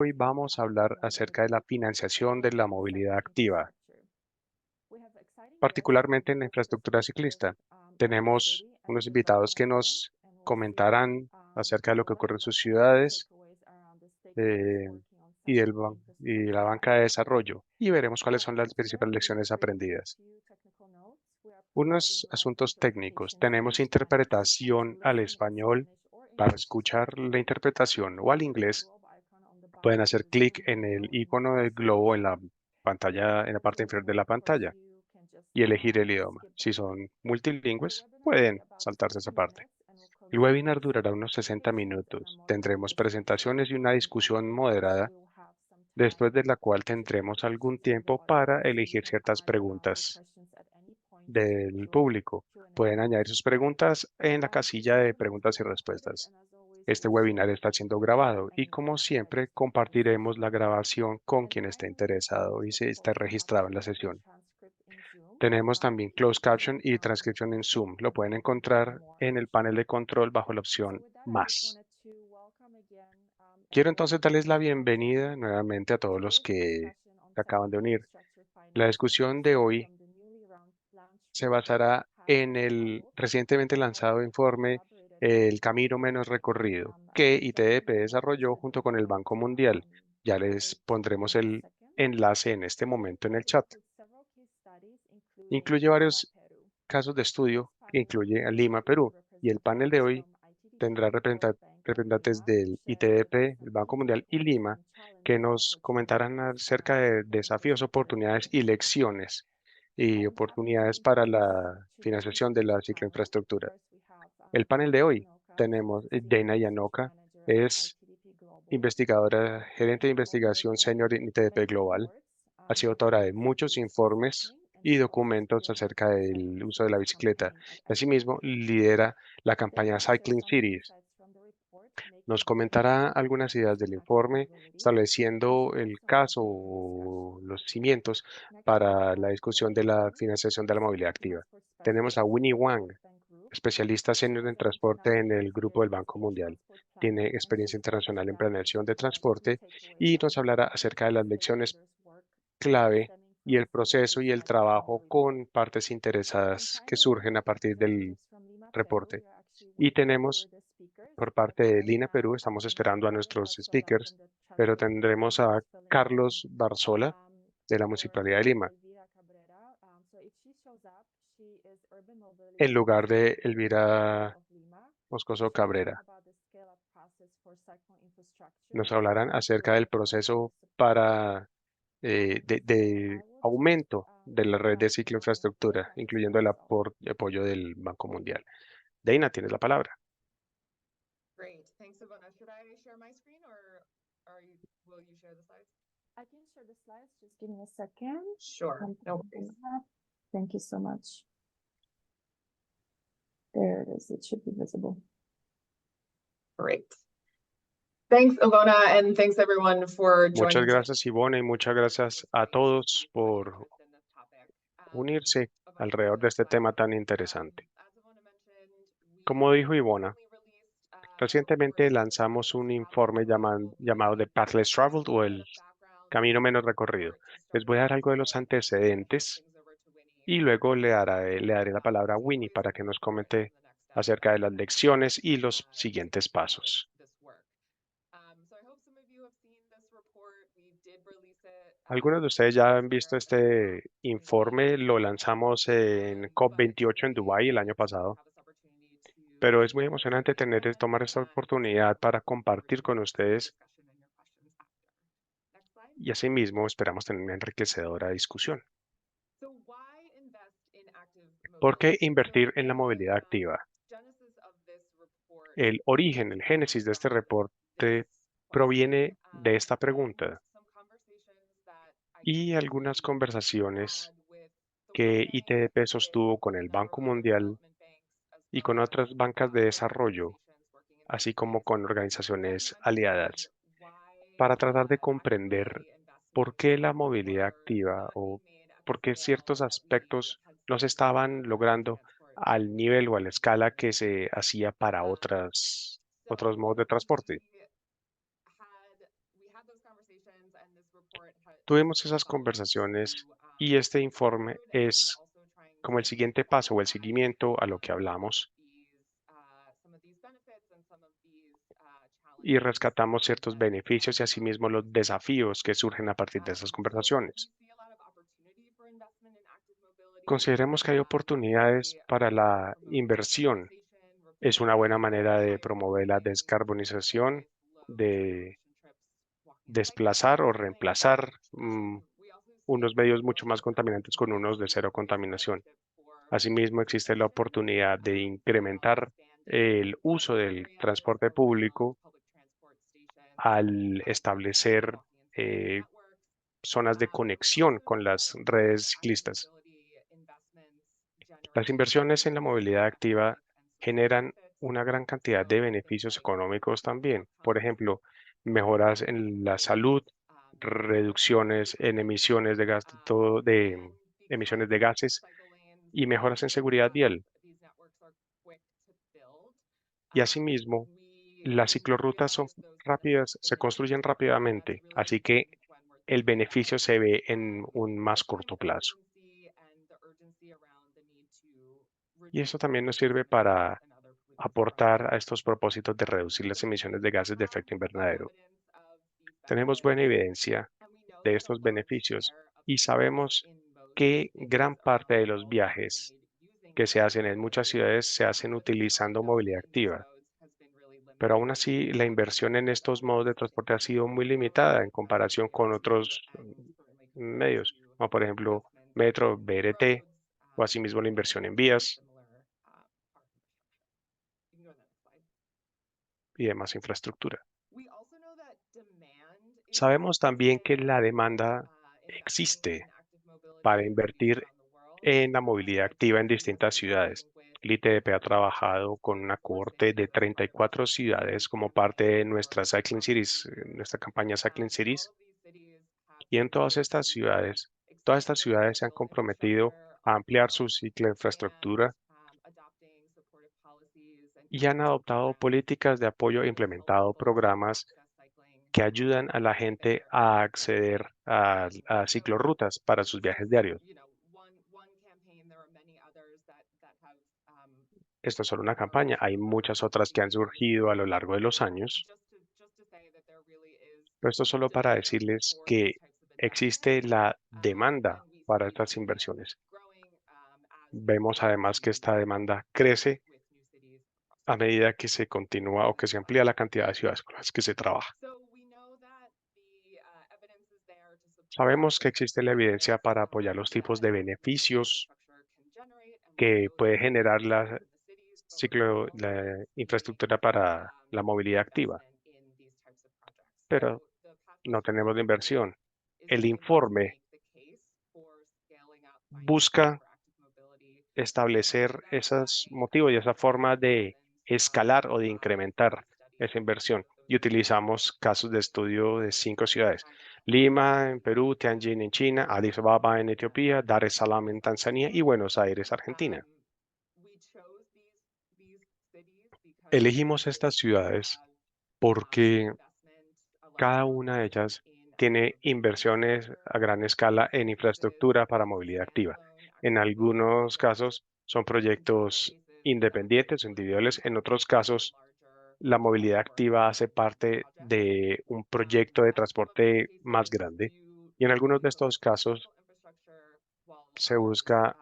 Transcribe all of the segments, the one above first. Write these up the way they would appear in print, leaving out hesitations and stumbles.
Hoy vamos a hablar acerca de la financiación de la movilidad activa, particularmente en la infraestructura ciclista. Tenemos unos invitados que nos comentarán acerca de lo que ocurre en sus ciudades eh, y la banca de desarrollo y veremos cuáles son las principales lecciones aprendidas. Unos asuntos técnicos. Tenemos interpretación al español. Para escuchar la interpretación o al inglés, pueden hacer clic en el icono del globo en la pantalla, en la parte inferior de la pantalla y elegir el idioma. Si son multilingües, pueden saltarse esa parte. El webinar durará unos 60 minutos. Tendremos presentaciones y una discusión moderada, después de la cual tendremos algún tiempo para elegir ciertas preguntas del público. Pueden añadir sus preguntas en la casilla de preguntas y respuestas. Este webinar está siendo grabado y, como siempre, compartiremos la grabación con quien esté interesado y se esté registrado en la sesión. Tenemos también closed caption y transcripción en Zoom. Lo pueden encontrar en el panel de control bajo la opción Más. Quiero entonces darles la bienvenida nuevamente a todos los que se acaban de unir. La discusión de hoy se basará en el recientemente lanzado informe El Camino Menos Recorrido, que ITDP desarrolló junto con el Banco Mundial. Ya les pondremos el enlace en este momento en el chat. Incluye varios casos de estudio que incluye a Lima, Perú, y el panel de hoy tendrá representantes del ITDP, el Banco Mundial y Lima, que nos comentarán acerca de desafíos, oportunidades y oportunidades para la financiación de la cicloinfraestructura. El panel de hoy tenemos Dana Yanoka, es investigadora, gerente de investigación senior en ITDP Global. Ha sido autora de muchos informes y documentos acerca del uso de la bicicleta. Y asimismo, lidera la campaña Cycling Cities. Nos comentará algunas ideas del informe, estableciendo el caso o los cimientos para la discusión de la financiación de la movilidad activa. Tenemos a Winnie Wang, especialista senior en transporte en el Grupo del Banco Mundial. Tiene experiencia internacional en planeación de transporte y nos hablará acerca de las lecciones clave y el proceso y el trabajo con partes interesadas que surgen a partir del reporte. Y tenemos por parte de Lina Perú, estamos esperando a nuestros speakers, pero tendremos a Carlos Barzola de la Municipalidad de Lima en lugar de Elvira Moscoso Cabrera. Nos hablarán acerca del proceso para de aumento de la red de cicloinfraestructura, incluyendo el apoyo del Banco Mundial. Deina, tienes la palabra. Great. Thanks, Ivana. Should I share my screen or will you share the slides? I can share the slides. Just give me a second. Sure. No worries. Thank you so much. There it is. It should be visible. Great. Thanks, Ivana, and thanks everyone for Muchas joining. gracias, Ivona, y muchas gracias a todos por unirse alrededor de este tema tan interesante. Como dijo Ivona, recientemente lanzamos un informe llamado The Path Less Traveled o el Camino Menos Recorrido. Les voy a dar algo de los antecedentes y luego le daré la palabra a Winnie para que nos comente acerca de las lecciones y los siguientes pasos. Algunos de ustedes ya han visto este informe, lo lanzamos en COP28 en Dubái el año pasado, pero es muy emocionante tomar esta oportunidad para compartir con ustedes y asimismo esperamos tener una enriquecedora discusión. ¿Por qué invertir en la movilidad activa? El origen, el génesis de este reporte proviene de esta pregunta y algunas conversaciones que ITDP sostuvo con el Banco Mundial y con otras bancas de desarrollo, así como con organizaciones aliadas, para tratar de comprender por qué la movilidad activa o por qué ciertos aspectos no se estaban logrando al nivel o a la escala que se hacía para otros modos de transporte. Tuvimos esas conversaciones y este informe es como el siguiente paso o el seguimiento a lo que hablamos y rescatamos ciertos beneficios y asimismo los desafíos que surgen a partir de esas conversaciones. Consideremos que hay oportunidades para la inversión. Es una buena manera de promover la descarbonización, de desplazar o reemplazar unos medios mucho más contaminantes con unos de cero contaminación. Asimismo, existe la oportunidad de incrementar el uso del transporte público al establecer eh, zonas de conexión con las redes ciclistas. Las inversiones en la movilidad activa generan una gran cantidad de beneficios económicos también. Por ejemplo, mejoras en la salud, reducciones en emisiones de gas, de emisiones de gases y mejoras en seguridad vial. Y asimismo, las ciclorrutas son rápidas, se construyen rápidamente, así que el beneficio se ve en un más corto plazo. Y eso también nos sirve para aportar a estos propósitos de reducir las emisiones de gases de efecto invernadero. Tenemos buena evidencia de estos beneficios y sabemos que gran parte de los viajes que se hacen en muchas ciudades se hacen utilizando movilidad activa. Pero aún así, la inversión en estos modos de transporte ha sido muy limitada en comparación con otros medios, como por ejemplo metro, BRT, o asimismo la inversión en vías y demás infraestructura. Sabemos también que la demanda existe para invertir en la movilidad activa en distintas ciudades. El ITDP ha trabajado con una cohorte de 34 ciudades como parte de nuestra Cycling Cities, nuestra campaña Cycling Cities. Y en todas estas ciudades se han comprometido a ampliar su cicloinfraestructura y han adoptado políticas de apoyo e implementado programas que ayudan a la gente a acceder a ciclorrutas para sus viajes diarios. Esto es solo una campaña. Hay muchas otras que han surgido a lo largo de los años. Pero esto es solo para decirles que existe la demanda para estas inversiones. Vemos además que esta demanda crece a medida que se continúa o que se amplía la cantidad de ciudades con las que se trabaja. Sabemos que existe la evidencia para apoyar los tipos de beneficios que puede generar la infraestructura para la movilidad activa, pero no tenemos la inversión. El informe busca establecer esos motivos y esa forma de escalar o de incrementar esa inversión. Y utilizamos casos de estudio de 5 ciudades: Lima en Perú, Tianjin en China, Addis Ababa en Etiopía, Dar es Salaam en Tanzania y Buenos Aires, Argentina. Elegimos estas ciudades porque cada una de ellas tiene inversiones a gran escala en infraestructura para movilidad activa. En algunos casos son proyectos independientes o individuales. En otros casos, la movilidad activa hace parte de un proyecto de transporte más grande. Y en algunos de estos casos se busca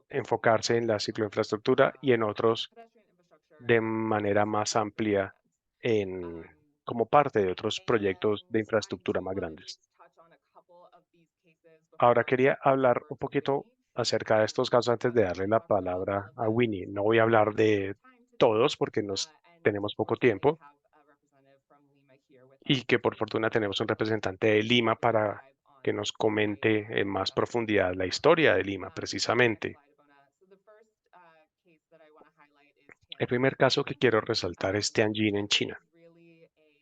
enfocarse en la cicloinfraestructura y en otros de manera más amplia como parte de otros proyectos de infraestructura más grandes. Ahora quería hablar un poquito acerca de estos casos antes de darle la palabra a Winnie. No voy a hablar de todos porque tenemos poco tiempo y que por fortuna tenemos un representante de Lima para que nos comente en más profundidad la historia de Lima, precisamente. El primer caso que quiero resaltar es Tianjin en China.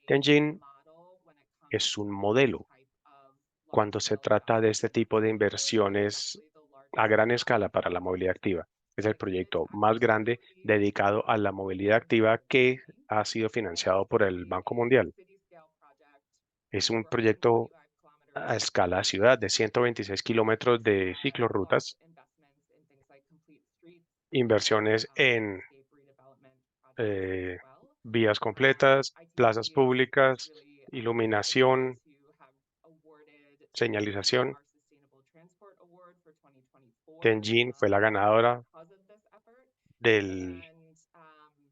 Tianjin es un modelo cuando se trata de este tipo de inversiones a gran escala para la movilidad activa. Es el proyecto más grande dedicado a la movilidad activa que ha sido financiado por el Banco Mundial. Es un proyecto a escala ciudad de 126 kilómetros de ciclorrutas, inversiones en eh, vías completas, plazas públicas, iluminación, señalización. Tianjin fue la ganadora del,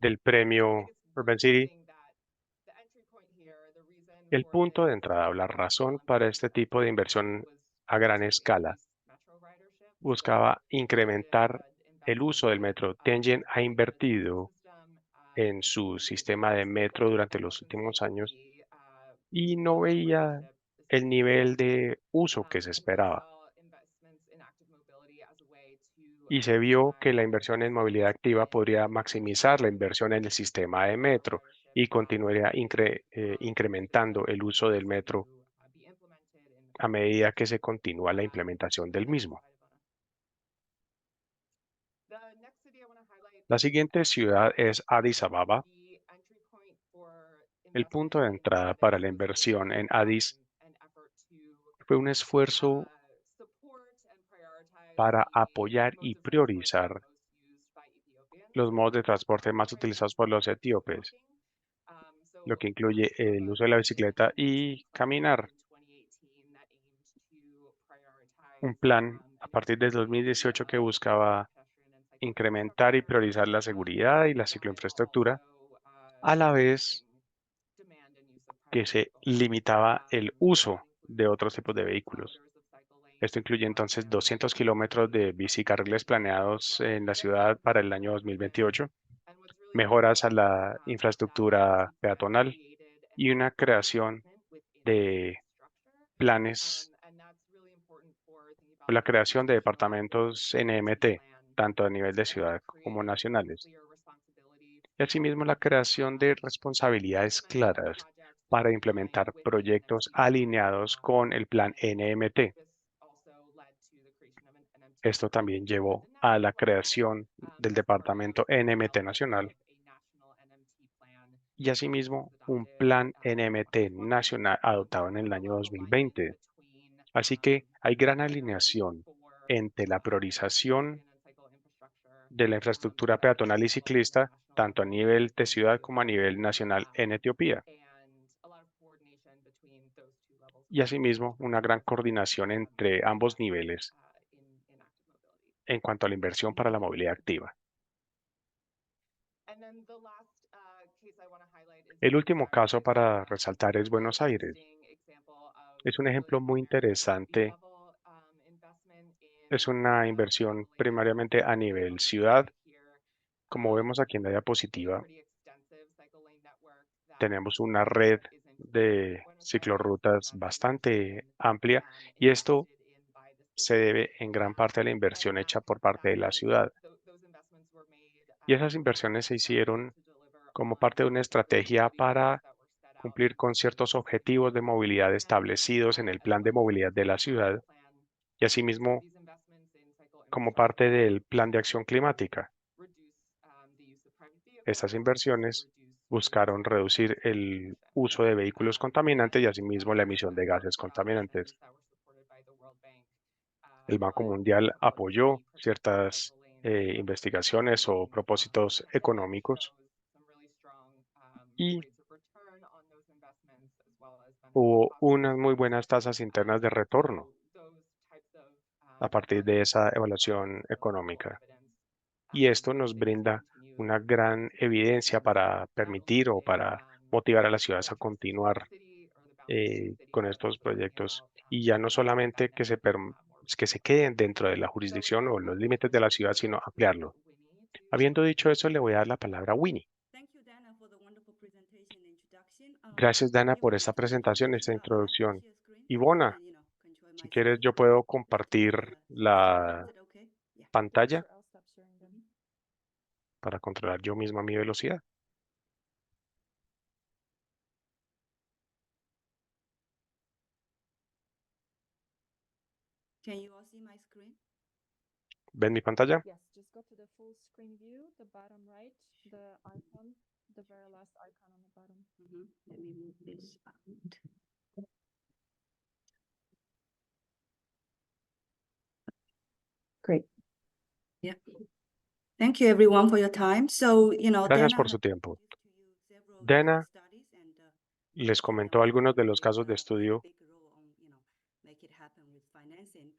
del premio Urban City. El punto de entrada o la razón para este tipo de inversión a gran escala buscaba incrementar el uso del metro. Tianjin ha invertido en su sistema de metro durante los últimos años y no veía el nivel de uso que se esperaba. Y se vio que la inversión en movilidad activa podría maximizar la inversión en el sistema de metro y continuaría incrementando el uso del metro a medida que se continúa la implementación del mismo. La siguiente ciudad es Addis Ababa. El punto de entrada para la inversión en Addis fue un esfuerzo para apoyar y priorizar los modos de transporte más utilizados por los etíopes, lo que incluye el uso de la bicicleta y caminar. Un plan a partir del 2018 que buscaba incrementar y priorizar la seguridad y la cicloinfraestructura, a la vez que se limitaba el uso de otros tipos de vehículos. Esto incluye entonces 200 kilómetros de bicicarriles planeados en la ciudad para el año 2028, mejoras a la infraestructura peatonal y una creación de planes o la creación de departamentos NMT, tanto a nivel de ciudad como nacionales. Y asimismo la creación de responsabilidades claras para implementar proyectos alineados con el plan NMT. Esto también llevó a la creación del departamento NMT nacional y asimismo un plan NMT nacional adoptado en el año 2020. Así que hay gran alineación entre la priorización de la infraestructura peatonal y ciclista, tanto a nivel de ciudad como a nivel nacional en Etiopía. Y asimismo, una gran coordinación entre ambos niveles en cuanto a la inversión para la movilidad activa. El último caso para resaltar es Buenos Aires. Es un ejemplo muy interesante. Es una inversión primariamente a nivel ciudad. Como vemos aquí en la diapositiva, tenemos una red de ciclorrutas bastante amplia y esto se debe en gran parte a la inversión hecha por parte de la ciudad. Y esas inversiones se hicieron como parte de una estrategia para cumplir con ciertos objetivos de movilidad establecidos en el plan de movilidad de la ciudad y asimismo como parte del plan de acción climática. Estas inversiones buscaron reducir el uso de vehículos contaminantes y asimismo la emisión de gases contaminantes. El Banco Mundial apoyó ciertas investigaciones o propósitos económicos y hubo unas muy buenas tasas internas de retorno a partir de esa evaluación económica. Y esto nos brinda una gran evidencia para permitir o para motivar a las ciudades a continuar con estos proyectos y ya no solamente que se queden dentro de la jurisdicción o los límites de la ciudad, sino ampliarlo. Habiendo dicho eso, le voy a dar la palabra a Winnie. Gracias, Dana, por esta presentación, esta introducción. Ivona, si quieres, yo puedo compartir la pantalla Sure, I'll stop sharing them. para controlar yo misma mi velocidad. Can you all see my screen? ¿Ven mi pantalla? Yes, just go to the full screen view, the bottom right, the icon, the very last icon on the bottom. Let me move this out. Great. Yeah. Thank you everyone for your time. So, Gracias Dana por su has tiempo. introduced to you several Dana case studies and, les comentó algunos de los casos de estudio big role on, make it happen with financing.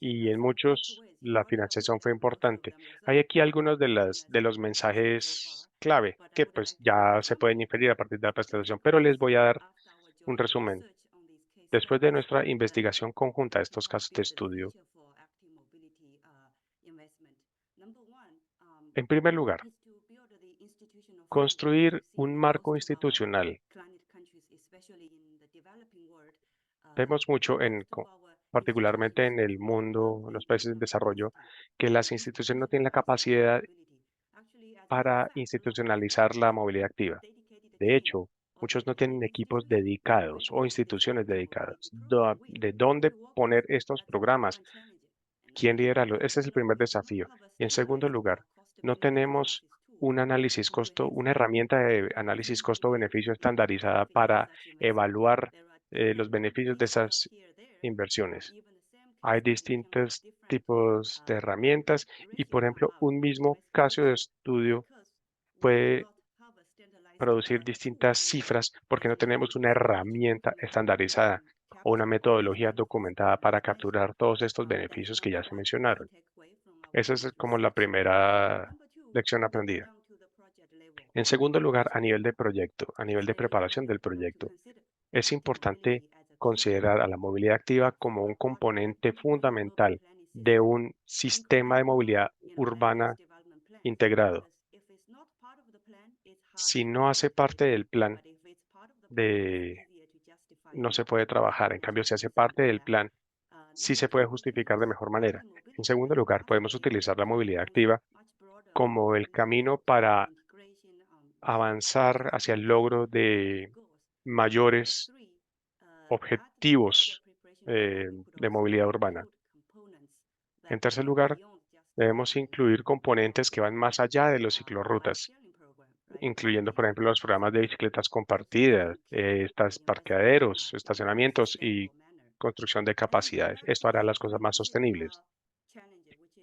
y Here are en some muchos takeaways. la Already a financiación few fue of them, importante. yourself Hay aquí algunos de recognized de los so mensajes far, clave but I que would pues like to ya highlight se some pueden of inferir a the partir de la key presentación, pero les takeaways voy a dar after our un joint resumen. research on these case Después de studies nuestra that investigación conjunta de help estos us casos de build the estudio, future for active mobility investment. Number one, en primer lugar, is to build the institutional framework. construir We've un seen in marco most of our institucional. client countries, especially in the developing world, Vemos mucho most of our particularmente en institutions el do not mundo, have en the los países en internal desarrollo, capacity que to las instituciones no tienen la institutionalize capacidad mobility. Actually, as a matter para of fact, a lot of institucionalizar la movilidad activa. dedicated De team hecho, or muchos no tienen dedicated equipos institutions dedicados o regulate this instituciones active dedicadas. mobility program. We ¿De dónde to work poner with. estos That's number programas? one challenge. And ¿Quién number two, liderarlo? Ese es el primer we do not desafío. have a Y en segundo standardized lugar, cost no benefit tenemos analysis tool un análisis costo, una comprehensive herramienta de to análisis evaluate costo-beneficio the estandarizada benefit of para such investment. evaluar There are los different beneficios de application esas here, there, inversiones. even the same Hay case study can have distintos different tipos de herramientas y, por ratio ejemplo, of un mismo investment caso de ratio estudio because we do puede not have a standardized producir tool distintas on cifras porque no active tenemos mobility una herramienta estandarizada o una capture all these metodología benefits. documentada para That's capturar todos estos that's beneficios que number ya se one key mencionaron. takeaway from our Esa es joint como la research. primera Number two, lección moving aprendida. down to the project level. En segundo lugar, a nivel de Actually, proyecto, a nivel it's de very preparación del important to proyecto, consider es active importante mobility as a key considerar a la movilidad activa como un componente fundamental de un sistema de movilidad urbana integrado. Si no hace parte del plan, no se puede trabajar. En cambio, si hace parte del plan, sí se puede justificar de mejor manera. En segundo lugar, podemos utilizar la movilidad activa como el camino para avanzar hacia el logro de mayores objetivos de movilidad urbana. En tercer lugar, debemos incluir componentes que van más allá de los ciclorrutas, incluyendo, por ejemplo, los programas de bicicletas compartidas, estas parqueaderos, estacionamientos y construcción de capacidades. Esto hará las cosas más sostenibles.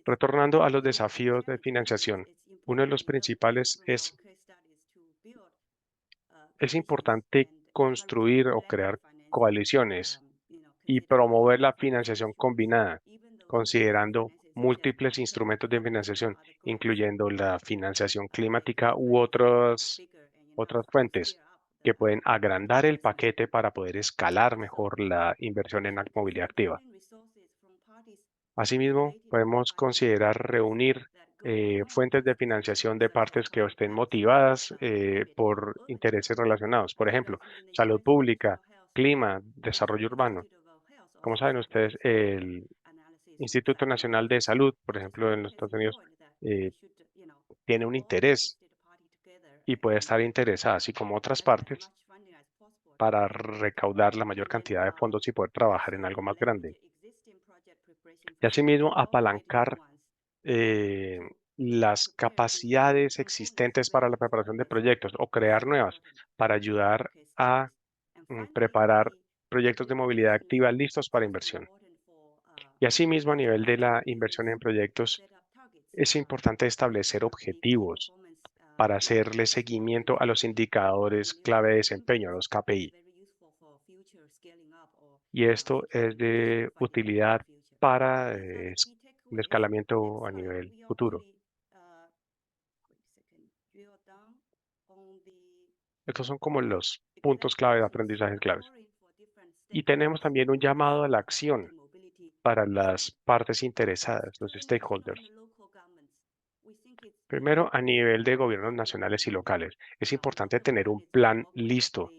Retornando a los desafíos de financiación, uno de los principales es importante construir o crear coaliciones y promover la financiación combinada, considerando múltiples instrumentos de financiación, incluyendo la financiación climática u otras fuentes que pueden agrandar el paquete para poder escalar mejor la inversión en la movilidad activa. Asimismo, podemos considerar reunir fuentes de financiación de partes que estén motivadas por intereses relacionados. Por ejemplo, salud pública, clima, desarrollo urbano. Como saben ustedes, el Instituto Nacional de Salud, por ejemplo, en los Estados Unidos, tiene un interés y puede estar interesada, así como otras partes, para recaudar la mayor cantidad de fondos y poder trabajar en algo más grande. Y asimismo, apalancar las capacidades existentes para la preparación de proyectos o crear nuevas para ayudar a preparar proyectos de movilidad activa listos para inversión. Y asimismo, a nivel de la inversión en proyectos, es importante establecer objetivos para hacerle seguimiento a los indicadores clave de desempeño, los KPI. Y esto es de utilidad para el escalamiento a nivel futuro. Estos son como los puntos clave de aprendizaje claves. Y tenemos también un llamado a la acción para las partes interesadas, los stakeholders. Primero, a nivel de gobiernos nacionales y locales, es importante tener un plan listo.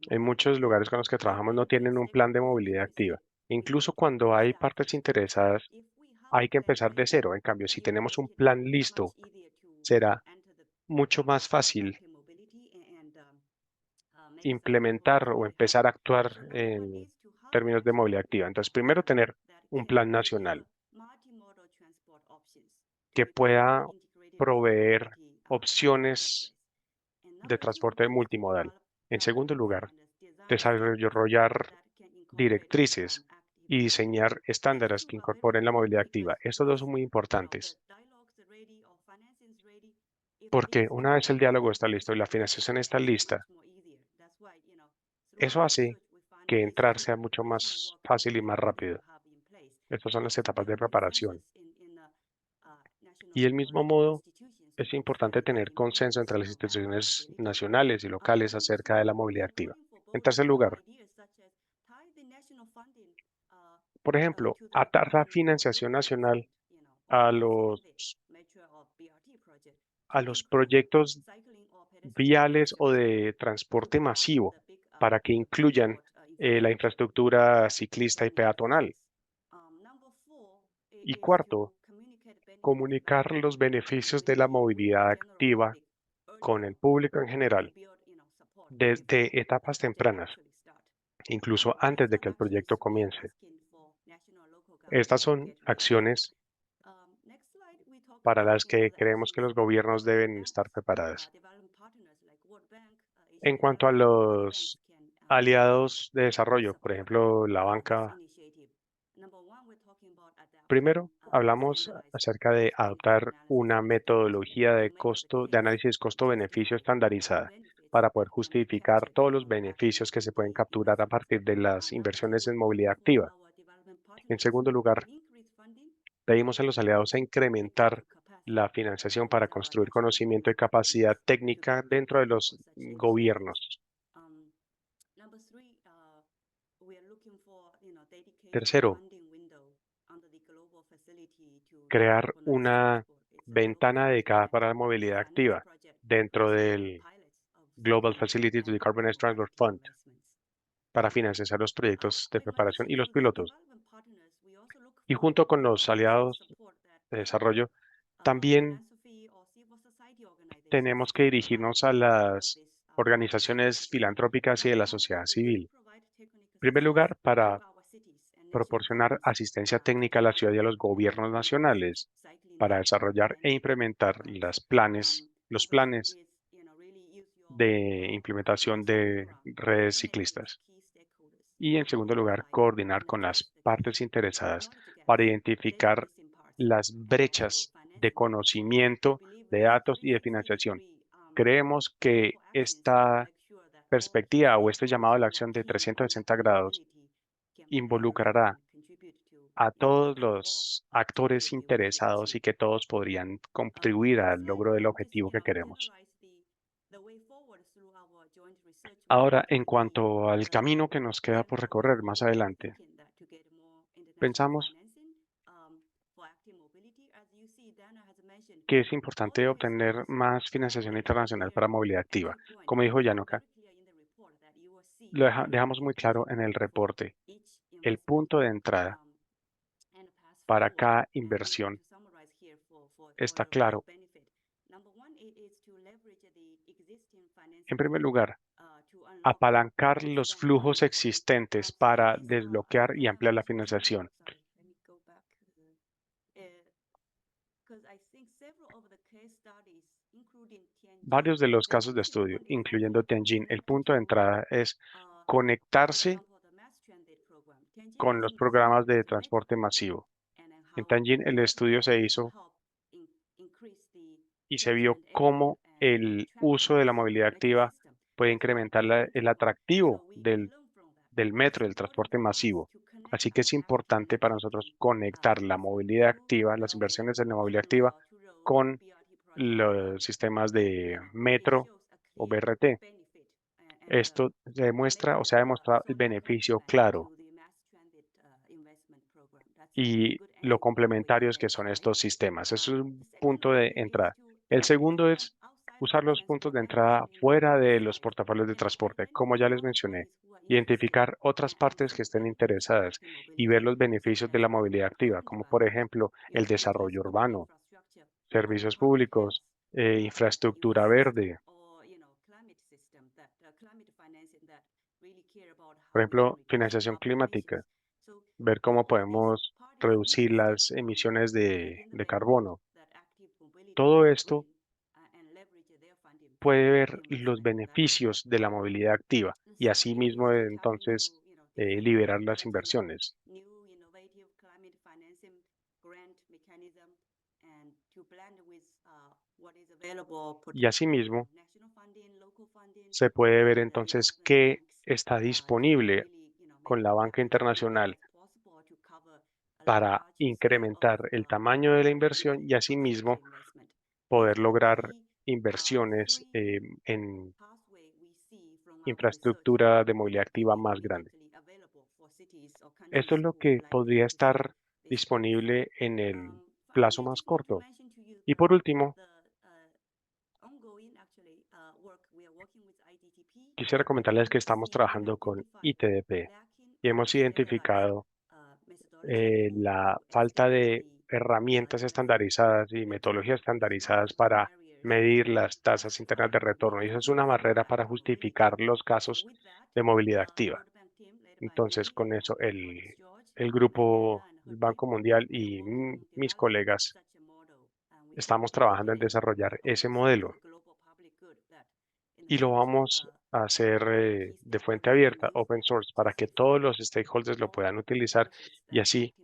En muchos lugares con los que trabajamos no tienen un plan de movilidad activa. Incluso cuando hay partes interesadas, hay que empezar de cero. En cambio, si tenemos un plan listo, será mucho más fácil implementar o empezar a actuar en términos de movilidad activa. Entonces, primero tener un plan nacional que pueda proveer opciones de transporte multimodal. En segundo lugar, desarrollar directrices y diseñar estándares que incorporen la movilidad activa. Estos dos son muy importantes porque una vez el diálogo está listo y la financiación está lista, eso hace que entrar sea mucho más fácil y más rápido. Estas son las etapas de preparación. Y del mismo modo, es importante tener consenso entre las instituciones nacionales y locales acerca de la movilidad activa. En tercer lugar, por ejemplo, atar la financiación nacional a los proyectos viales o de transporte masivo para que incluyan la infraestructura ciclista y peatonal. Y cuarto, comunicar los beneficios de la movilidad activa con el público en general desde etapas tempranas, incluso antes de que el proyecto comience. Estas son acciones para las que creemos que los gobiernos deben estar preparadas. En cuanto a los aliados de desarrollo, por ejemplo, la banca, primero hablamos acerca de adoptar una metodología de análisis costo-beneficio estandarizada para poder justificar todos los beneficios que se pueden capturar a partir de las inversiones en movilidad activa. En segundo lugar, pedimos a los aliados a incrementar la financiación para construir conocimiento y capacidad técnica dentro de los gobiernos. Tercero, crear una ventana dedicada para la movilidad activa dentro del Global Facility to Decarbonize Transport Fund para financiar los proyectos de preparación y los pilotos. Y junto con los aliados de desarrollo, también tenemos que dirigirnos a las organizaciones filantrópicas y de la sociedad civil. En primer lugar, para proporcionar asistencia técnica a la ciudad y a los gobiernos nacionales para desarrollar e implementar los planes de implementación de redes ciclistas. Y en segundo lugar, coordinar con las partes interesadas para identificar las brechas de conocimiento, de datos y de financiación. Creemos que esta perspectiva o este llamado a la acción de 360 grados involucrará a todos los actores interesados y que todos podrían contribuir al logro del objetivo que queremos. Ahora, en cuanto al camino que nos queda por recorrer más adelante, pensamos que es importante obtener más financiación internacional para movilidad activa. Como dijo Janoka, lo dejamos muy claro en el reporte. El punto de entrada para cada inversión está claro. En primer lugar, apalancar los flujos existentes para desbloquear y ampliar la financiación. Varios de los casos de estudio, incluyendo Tianjin, el punto de entrada es conectarse con los programas de transporte masivo. En Tianjin, el estudio se hizo y se vio cómo el uso de la movilidad activa puede incrementar el atractivo del metro, del transporte masivo. Así que es importante para nosotros conectar la movilidad activa, las inversiones en la movilidad activa, con los sistemas de metro o BRT. Esto demuestra o se ha demostrado el beneficio claro y lo complementarios que son estos sistemas. Eso es un punto de entrada. El segundo es usar los puntos de entrada fuera de los portafolios de transporte. Como ya les mencioné, identificar otras partes que estén interesadas y ver los beneficios de la movilidad activa, como por ejemplo el desarrollo urbano, servicios públicos, infraestructura verde. Por ejemplo, financiación climática, ver cómo podemos reducir las emisiones de carbono. Todo esto puede ver los beneficios de la movilidad activa y asimismo entonces liberar las inversiones. Y asimismo, se puede ver entonces qué está disponible con la banca internacional para incrementar el tamaño de la inversión y asimismo poder lograr inversiones en infraestructura de movilidad activa más grande. Esto es lo que podría estar disponible en el plazo más corto. Y por último, quisiera comentarles que estamos trabajando con ITDP y hemos identificado la falta de herramientas estandarizadas y metodologías estandarizadas para medir las tasas internas de retorno. Y eso es una barrera para justificar los casos de movilidad activa. Entonces, con eso, el grupo, el Banco Mundial y mis colegas estamos trabajando en desarrollar ese modelo y lo vamos a hacer de fuente abierta, open source, para que todos los stakeholders lo puedan utilizar y así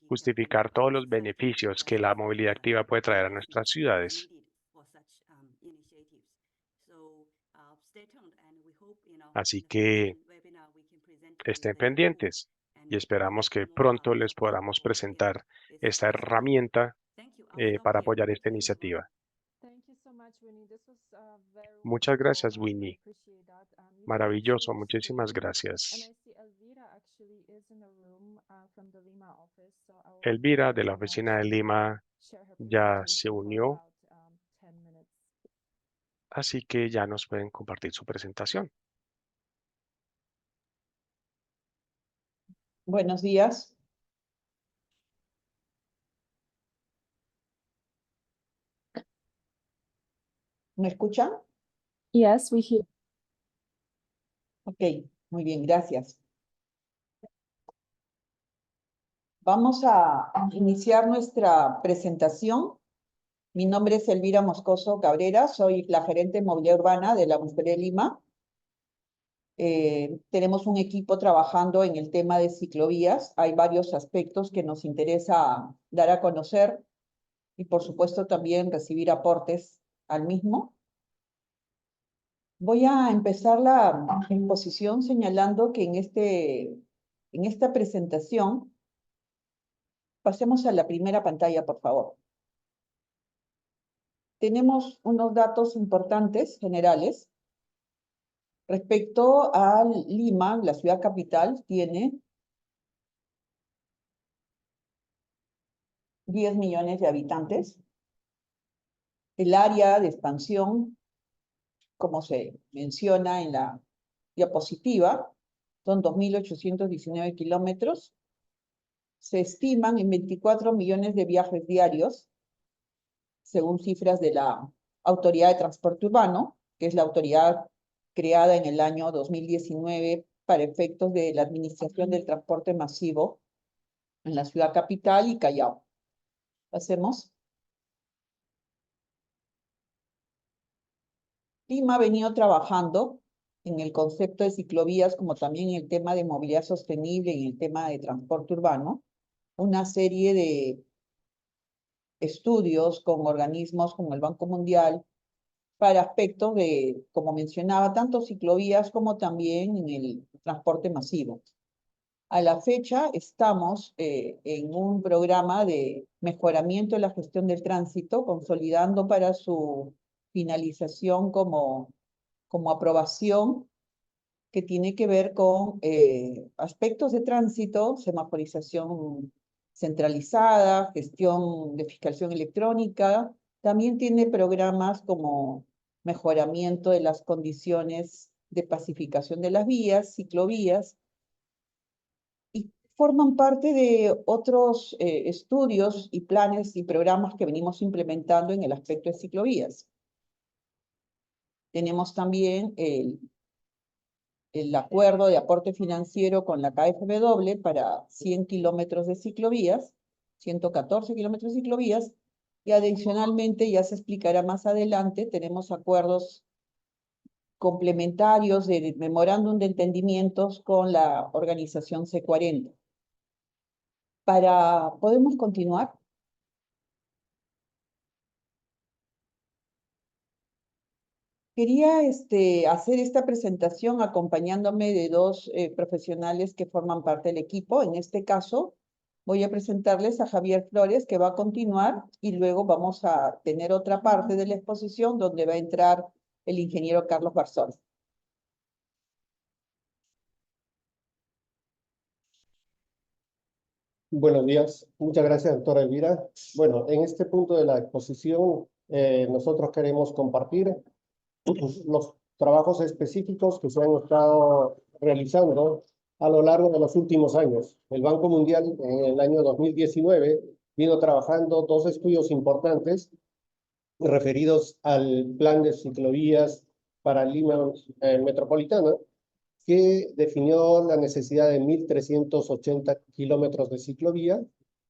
justificar todos los beneficios que la movilidad activa puede traer a nuestras ciudades. Así que estén pendientes y esperamos que pronto les podamos presentar esta herramienta para apoyar esta iniciativa. Thank you so much, Winnie. This was very Muchas gracias, wonderful. I Winnie. appreciate that. You Maravilloso, actually muchísimas explained, and gracias. I see Elvira actually is in the room from the Lima office, so I will Elvira let de la her know oficina de to Lima share her ya se presentation for unió, about 10 minutes. así que ya nos pueden compartir su presentación. Buenos días. ¿Me escuchan? Yes, we hear. Ok, muy bien, gracias. Vamos a iniciar nuestra presentación. Mi nombre es Elvira Moscoso Cabrera, soy la gerente de movilidad urbana de la Municipalidad de Lima. Tenemos un equipo trabajando en el tema de ciclovías. Hay varios aspectos que nos interesa dar a conocer y por supuesto también recibir aportes al mismo. Voy a empezar la exposición señalando que en esta presentación, pasemos a la primera pantalla, por favor. Tenemos unos datos importantes, generales. Respecto a Lima, la ciudad capital tiene 10 millones de habitantes. El área de expansión, como se menciona en la diapositiva, son 2.819 kilómetros. Se estiman en 24 millones de viajes diarios, según cifras de la Autoridad de Transporte Urbano, que es la autoridad creada en el año 2019 para efectos de la administración del transporte masivo en la ciudad capital y Callao. Pasemos. Lima ha venido trabajando en el concepto de ciclovías, como también en el tema de movilidad sostenible y en el tema de transporte urbano, una serie de estudios con organismos como el Banco Mundial para aspectos de, como mencionaba, tanto ciclovías como también en el transporte masivo. A la fecha estamos en un programa de mejoramiento de la gestión del tránsito, consolidando para su finalización como aprobación, que tiene que ver con aspectos de tránsito, semaforización centralizada, gestión de fiscalización electrónica. También tiene programas como mejoramiento de las condiciones de pacificación de las vías, ciclovías, y forman parte de otros estudios y planes y programas que venimos implementando en el aspecto de ciclovías. Tenemos también el acuerdo de aporte financiero con la KfW para 100 kilómetros de ciclovías, 114 kilómetros de ciclovías, y adicionalmente, ya se explicará más adelante, tenemos acuerdos complementarios de memorándum de entendimientos con la organización C40. ¿Podemos continuar? Quería hacer esta presentación acompañándome de dos profesionales que forman parte del equipo. En este caso, voy a presentarles a Javier Flores, que va a continuar, y luego vamos a tener otra parte de la exposición donde va a entrar el ingeniero Carlos Barzón. Buenos días, muchas gracias, doctora Elvira. Bueno, en este punto de la exposición, nosotros queremos compartir los trabajos específicos que se han estado realizando a lo largo de los últimos años. El Banco Mundial en el año 2019 vino trabajando dos estudios importantes referidos al plan de ciclovías para Lima metropolitana, que definió la necesidad de 1.380 kilómetros de ciclovía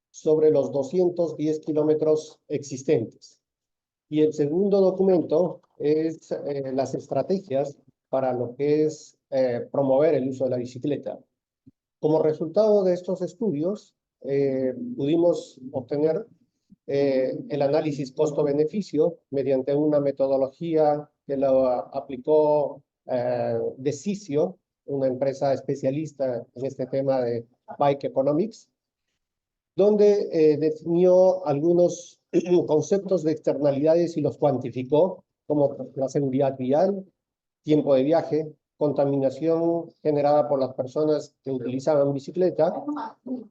sobre los 210 kilómetros existentes. Y el segundo documento es las estrategias para lo que es promover el uso de la bicicleta. Como resultado de estos estudios, pudimos obtener el análisis costo-beneficio mediante una metodología que lo aplicó Decisio, una empresa especialista en este tema de Bike Economics, donde definió algunos conceptos de externalidades y los cuantificó, como la seguridad vial, tiempo de viaje, contaminación generada por las personas que utilizaban bicicleta,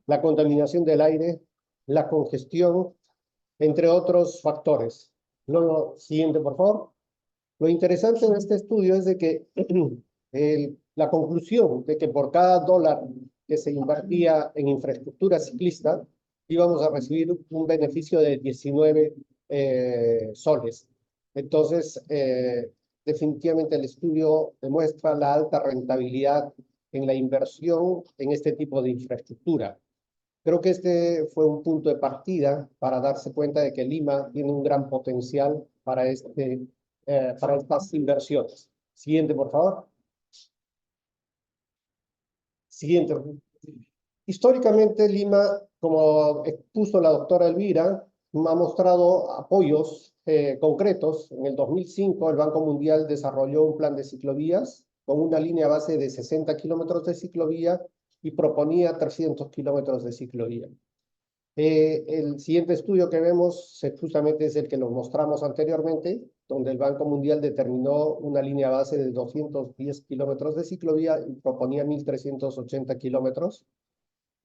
la contaminación del aire, la congestión, entre otros factores. Lo siguiente, por favor. Lo interesante en este estudio es de que la conclusión de que por cada dólar que se invertía en infraestructura ciclista, íbamos a recibir un beneficio de 19 soles. Entonces, definitivamente el estudio demuestra la alta rentabilidad en la inversión en este tipo de infraestructura. Creo que este fue un punto de partida para darse cuenta de que Lima tiene un gran potencial para estas inversiones. Siguiente, por favor. Siguiente. Históricamente, Lima, como expuso la doctora Elvira, ha mostrado apoyos concretos. En el 2005, el Banco Mundial desarrolló un plan de ciclovías con una línea base de 60 kilómetros de ciclovía y proponía 300 kilómetros de ciclovía. El siguiente estudio que vemos justamente es el que lo mostramos anteriormente, donde el Banco Mundial determinó una línea base de 210 kilómetros de ciclovía y proponía 1.380 kilómetros.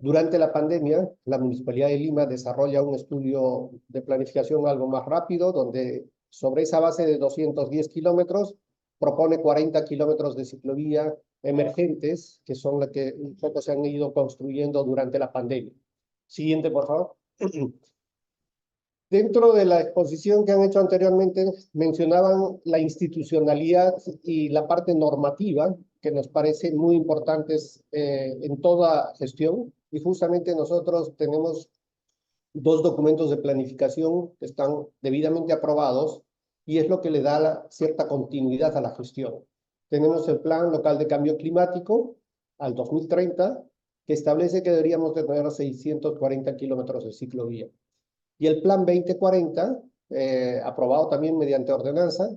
Durante la pandemia, la Municipalidad de Lima desarrolla un estudio de planificación algo más rápido, donde sobre esa base de 210 kilómetros propone 40 kilómetros de ciclovía emergentes, que son las que un poco se han ido construyendo durante la pandemia. Siguiente, por favor. Dentro de la exposición que han hecho anteriormente, mencionaban la institucionalidad y la parte normativa, que nos parecen muy importantes en toda gestión. Y justamente nosotros tenemos dos documentos de planificación que están debidamente aprobados y es lo que le da cierta continuidad a la gestión. Tenemos el Plan Local de Cambio Climático al 2030, que establece que deberíamos de tener 640 kilómetros de ciclovía. Y el Plan 2040, aprobado también mediante ordenanza,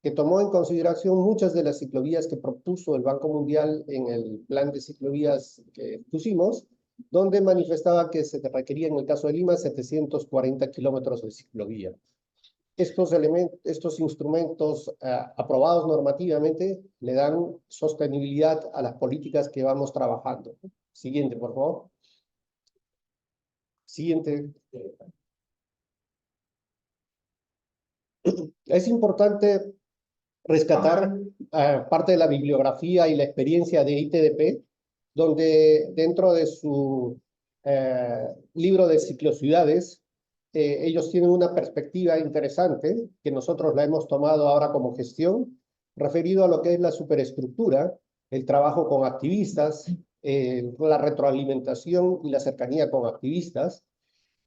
que tomó en consideración muchas de las ciclovías que propuso el Banco Mundial en el plan de ciclovías que pusimos, donde manifestaba que se requería en el caso de Lima 740 kilómetros de ciclovía. Estos instrumentos aprobados normativamente le dan sostenibilidad a las políticas que vamos trabajando. Siguiente, por favor. Siguiente. Es importante rescatar parte de la bibliografía y la experiencia de ITDP, donde dentro de su libro de ciclociudades, ellos tienen una perspectiva interesante, que nosotros la hemos tomado ahora como gestión, referido a lo que es la superestructura, el trabajo con activistas, la retroalimentación y la cercanía con activistas,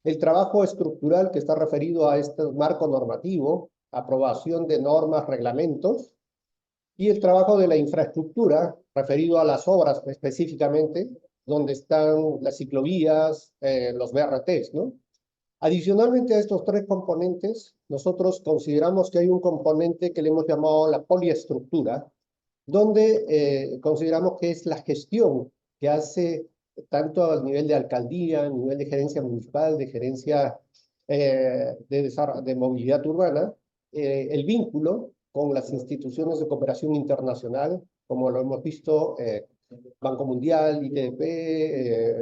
el trabajo estructural que está referido a este marco normativo, aprobación de normas, reglamentos, y el trabajo de la infraestructura, referido a las obras específicamente, donde están las ciclovías, los BRTs, ¿no? Adicionalmente a estos tres componentes, nosotros consideramos que hay un componente que le hemos llamado la poliestructura, donde consideramos que es la gestión que hace tanto al nivel de alcaldía, a nivel de gerencia municipal, de gerencia de movilidad urbana, el vínculo con las instituciones de cooperación internacional, como lo hemos visto, Banco Mundial, ITDP,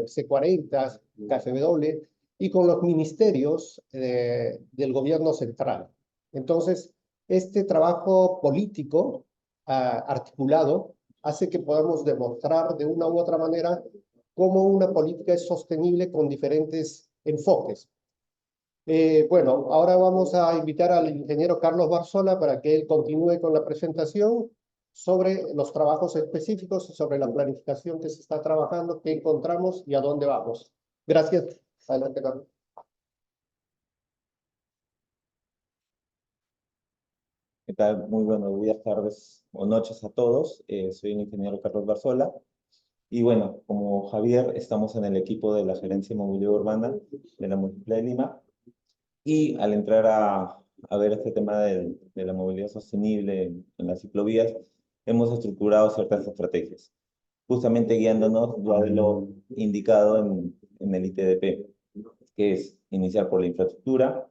C40, KfW, y con los ministerios del gobierno central. Entonces, este trabajo político articulado hace que podamos demostrar de una u otra manera cómo una política es sostenible con diferentes enfoques. Bueno, ahora vamos a invitar al ingeniero Carlos Barzola para que él continúe con la presentación sobre los trabajos específicos, sobre la planificación que se está trabajando, qué encontramos y a dónde vamos. Gracias. Adelante, Carlos. ¿Qué tal? Muy buenos días, tardes o noches a todos. Soy el ingeniero Carlos Barzola. Y bueno, como Javier, estamos en el equipo de la Gerencia de Movilidad Urbana de la Municipalidad de Lima. Y al entrar a ver este tema de la movilidad sostenible en las ciclovías, hemos estructurado ciertas estrategias, justamente guiándonos ya de lo indicado en el ITDP, que es iniciar por la infraestructura,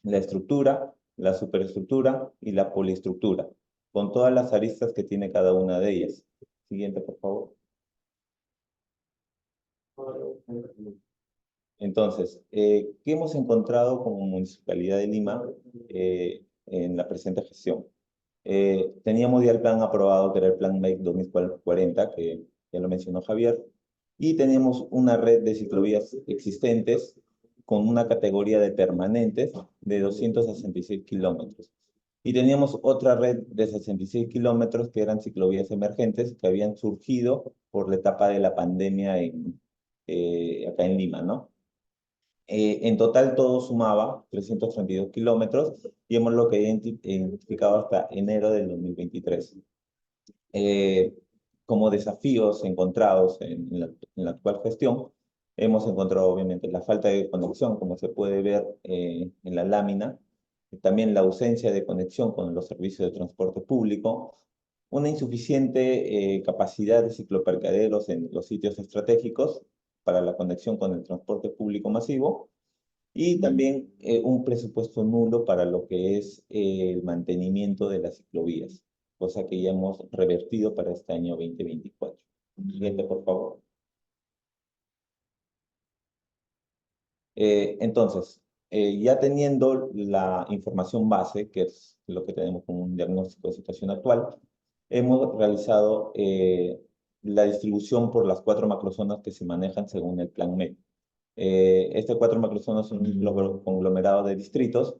la estructura, la superestructura y la poliestructura, con todas las aristas que tiene cada una de ellas. Siguiente, por favor. Entonces, ¿qué hemos encontrado como Municipalidad de Lima en la presente gestión? Teníamos ya el plan aprobado, que era el Plan MEC 2040, que ya lo mencionó Javier, y teníamos una red de ciclovías existentes con una categoría de permanentes de 266 kilómetros. Y teníamos otra red de 66 kilómetros que eran ciclovías emergentes que habían surgido por la etapa de la pandemia acá en Lima, ¿no? En total todo sumaba 332 kilómetros y hemos lo que identificado hasta enero del 2023. Como desafíos encontrados en la actual gestión, hemos encontrado obviamente la falta de conexión, como se puede ver en la lámina, también la ausencia de conexión con los servicios de transporte público, una insuficiente capacidad de cicloparqueaderos en los sitios estratégicos para la conexión con el transporte público masivo, y también un presupuesto nulo para lo que es el mantenimiento de las ciclovías, cosa que ya hemos revertido para este año 2024. Siguiente, por favor. Entonces, ya teniendo la información base, que es lo que tenemos como un diagnóstico de situación actual, hemos realizado la distribución por las 4 macrozonas que se manejan según el Plan MEC. Estas 4 macrozonas son un conglomerado de distritos.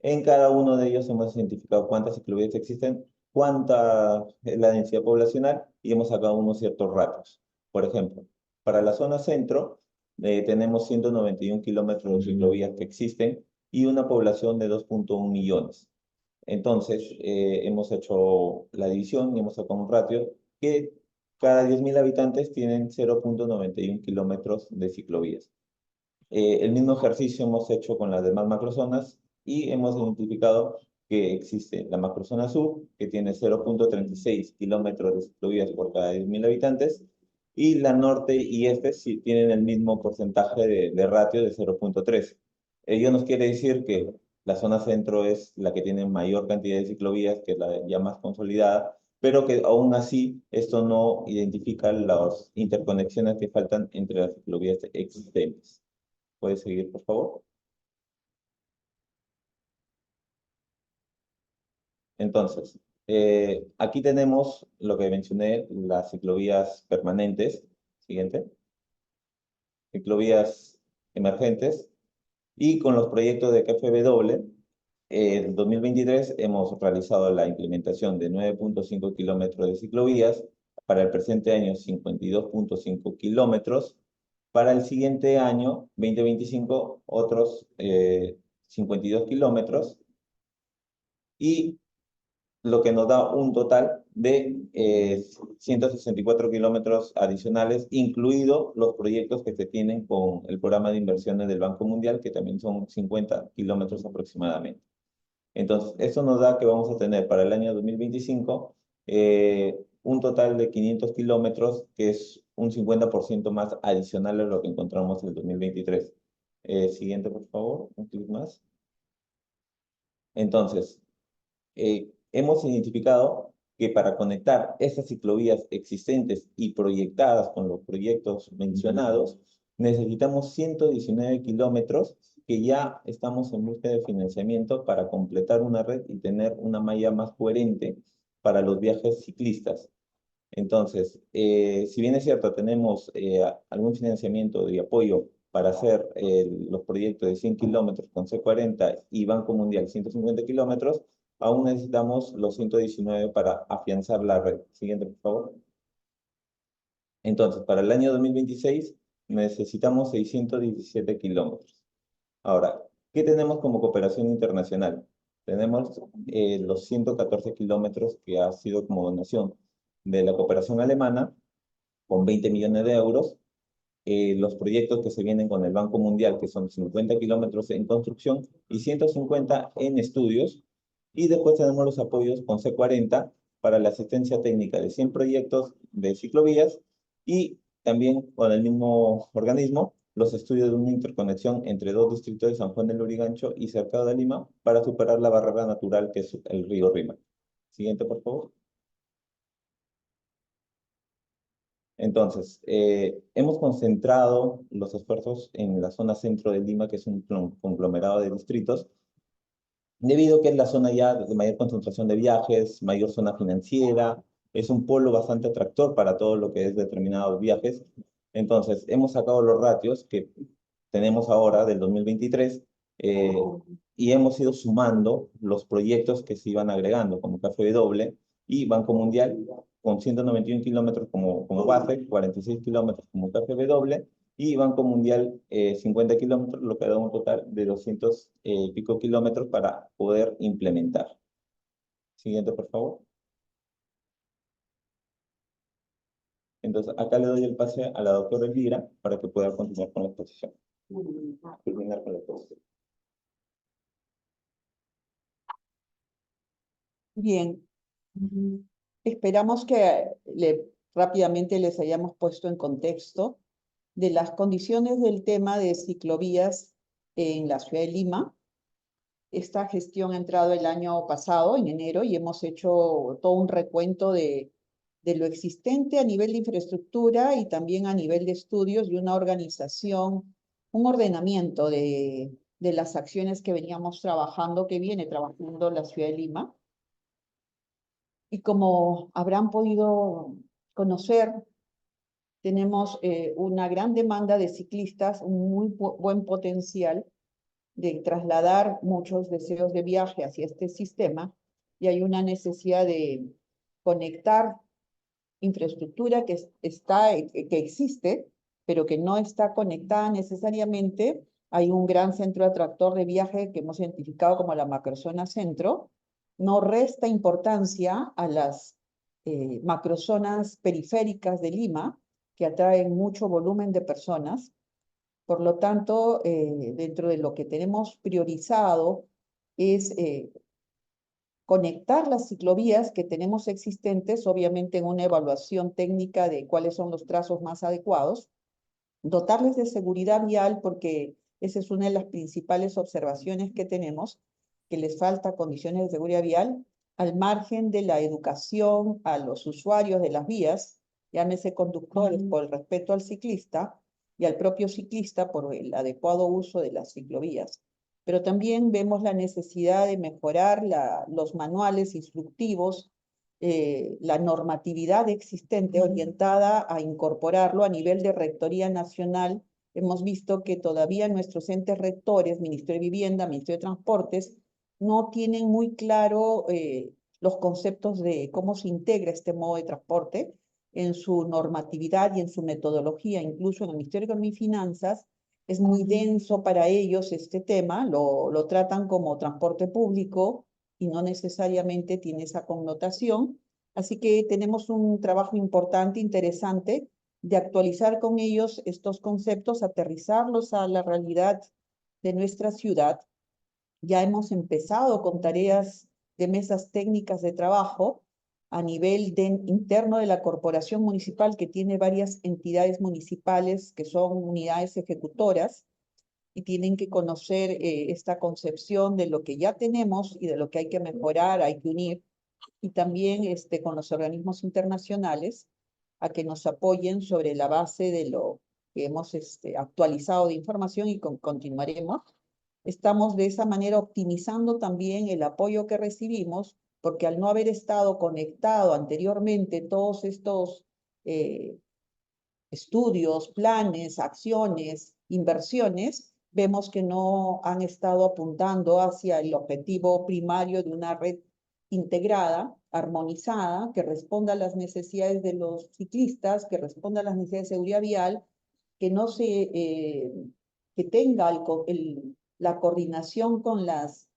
En cada uno de ellos hemos identificado cuántas ciclovías existen, cuánta es la densidad poblacional y hemos sacado unos ciertos ratios. Por ejemplo, para la zona centro tenemos 191 kilómetros de ciclovías que existen y una población de 2.1 millones. Entonces, hemos hecho la división y hemos sacado un ratio que cada 10.000 habitantes tienen 0.91 kilómetros de ciclovías. El mismo ejercicio hemos hecho con las demás macrozonas y hemos identificado que existe la macrozona sur, que tiene 0.36 kilómetros de ciclovías por cada 10.000 habitantes, y la norte y este sí tienen el mismo porcentaje de ratio de 0.3. Ello nos quiere decir que la zona centro es la que tiene mayor cantidad de ciclovías, que es la ya más consolidada, pero que aún así esto no identifica las interconexiones que faltan entre las ciclovías existentes. ¿Puede seguir, por favor? Entonces, aquí tenemos lo que mencioné, las ciclovías permanentes. Siguiente. Ciclovías emergentes. Y con los proyectos de KfW, en 2023 hemos realizado la implementación de 9.5 kilómetros de ciclovías. Para el presente año, 52.5 kilómetros. Para el siguiente año, 2025, otros 52 kilómetros. Y lo que nos da un total de 164 kilómetros adicionales, incluidos los proyectos que se tienen con el programa de inversiones del Banco Mundial, que también son 50 kilómetros aproximadamente. Entonces, eso nos da que vamos a tener para el año 2025 un total de 500 kilómetros, que es un 50% más adicional a lo que encontramos en el 2023. Siguiente, por favor, un clic más. Entonces, hemos identificado que para conectar esas ciclovías existentes y proyectadas con los proyectos mencionados, necesitamos 119 kilómetros que ya estamos en busca de financiamiento para completar una red y tener una malla más coherente para los viajes ciclistas. Entonces, si bien es cierto, tenemos algún financiamiento y apoyo para hacer los proyectos de 100 kilómetros con C40 y Banco Mundial 150 kilómetros, aún necesitamos los 119 para afianzar la red. Siguiente, por favor. Entonces, para el año 2026 necesitamos 617 kilómetros. Ahora, ¿qué tenemos como cooperación internacional? Tenemos los 114 kilómetros que ha sido como donación de la cooperación alemana, con 20 millones de euros, los proyectos que se vienen con el Banco Mundial, que son 50 kilómetros en construcción y 150 en estudios, y después tenemos los apoyos con C40 para la asistencia técnica de 100 proyectos de ciclovías, y también con el mismo organismo, los estudios de una interconexión entre dos distritos de San Juan del Lurigancho y Cercado de Lima para superar la barrera natural que es el río Rímac. Siguiente, por favor. Entonces, hemos concentrado los esfuerzos en la zona centro de Lima, que es un conglomerado de distritos, debido a que es la zona ya de mayor concentración de viajes, mayor zona financiera, es un polo bastante atractor para todo lo que es determinados viajes. Entonces, hemos sacado los ratios que tenemos ahora del 2023 y hemos ido sumando los proyectos que se iban agregando, como KfW y Banco Mundial, con 191 kilómetros como base, 46 kilómetros como KfW, y Banco Mundial 50 kilómetros, lo que da un total de 200 y pico kilómetros para poder implementar. Siguiente, por favor. Entonces, acá le doy el pase a la doctora Elvira para que pueda continuar con la exposición. Terminar con la exposición. Bien. Esperamos que rápidamente les hayamos puesto en contexto de las condiciones del tema de ciclovías en la ciudad de Lima. Esta gestión ha entrado el año pasado, en enero, y hemos hecho todo un recuento de lo existente a nivel de infraestructura y también a nivel de estudios y una organización, un ordenamiento de las acciones que veníamos trabajando, que viene trabajando la ciudad de Lima. Y como habrán podido conocer, tenemos una gran demanda de ciclistas, un muy buen potencial de trasladar muchos deseos de viaje hacia este sistema, y hay una necesidad de conectar infraestructura que existe, pero que no está conectada necesariamente. Hay un gran centro atractor de viaje que hemos identificado como la macrozona centro. No resta importancia a las macrozonas periféricas de Lima, que atraen mucho volumen de personas. Por lo tanto, dentro de lo que tenemos priorizado es conectar las ciclovías que tenemos existentes, obviamente en una evaluación técnica de cuáles son los trazos más adecuados, dotarles de seguridad vial, porque esa es una de las principales observaciones que tenemos, que les falta condiciones de seguridad vial, al margen de la educación a los usuarios de las vías, llámese conductores por el respeto al ciclista y al propio ciclista por el adecuado uso de las ciclovías. Pero también vemos la necesidad de mejorar los manuales instructivos, la normatividad existente orientada a incorporarlo a nivel de Rectoría Nacional. Hemos visto que todavía nuestros entes rectores, Ministerio de Vivienda, Ministerio de Transportes, no tienen muy claro los conceptos de cómo se integra este modo de transporte en su normatividad y en su metodología. Incluso en el Ministerio de Economía y Finanzas es muy denso para ellos este tema, lo tratan como transporte público y no necesariamente tiene esa connotación. Así que tenemos un trabajo importante, interesante, de actualizar con ellos estos conceptos, aterrizarlos a la realidad de nuestra ciudad ya hemos empezado con tareas de mesas técnicas de trabajo a nivel interno de la corporación municipal, que tiene varias entidades municipales que son unidades ejecutoras y tienen que conocer esta concepción de lo que ya tenemos y de lo que hay que mejorar, hay que unir, y también con los organismos internacionales a que nos apoyen sobre la base de lo que hemos actualizado de información y continuaremos. Estamos de esa manera optimizando también el apoyo que recibimos, porque al no haber estado conectado anteriormente todos estos estudios, planes, acciones, inversiones, vemos que no han estado apuntando hacia el objetivo primario de una red integrada, armonizada, que responda a las necesidades de los ciclistas, que responda a las necesidades de seguridad vial, que no se, que tenga la coordinación con los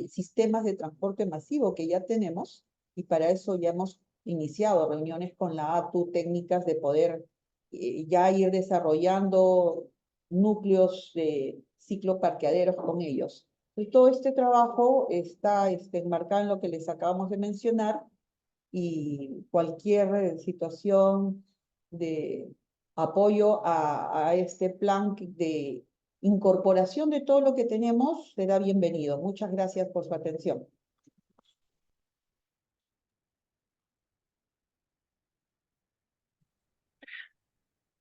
sistemas de transporte masivo que ya tenemos, y para eso ya hemos iniciado reuniones con la ATU técnicas de poder ya ir desarrollando núcleos de cicloparqueaderos con ellos. Y todo este trabajo está enmarcado en lo que les acabamos de mencionar, y cualquier situación de apoyo a este plan de incorporación de todo lo que tenemos será bienvenido. Muchas gracias por su atención.